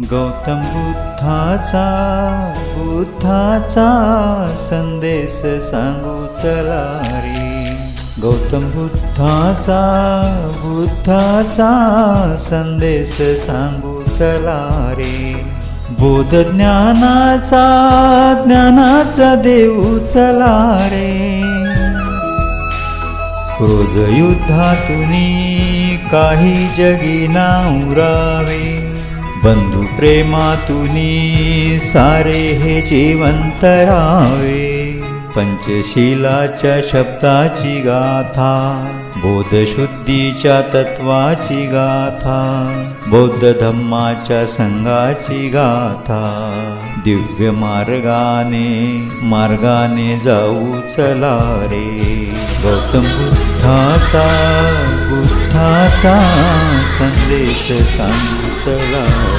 गौतम बुद्धाचा संदेश सांगू चला रे. गौतम बुद्धाचा संदेश सांगू चला रे. बोध ज्ञानाचा देऊ चला रे. क्रोध युद्धातुनी काही जगी ना उरावे. बंधु प्रेमातुनी सारे हे जीवंत राहावे. पंचशीलाच्या शब्दाची गाथा, बोधशुद्धीच्या तत्वाची गाथा, बौद्ध धम्माच्या संघाची गाथा. दिव्य मार्गाने जाऊ चला रे. गौतम बुद्धाचा संदेश सांगू चला.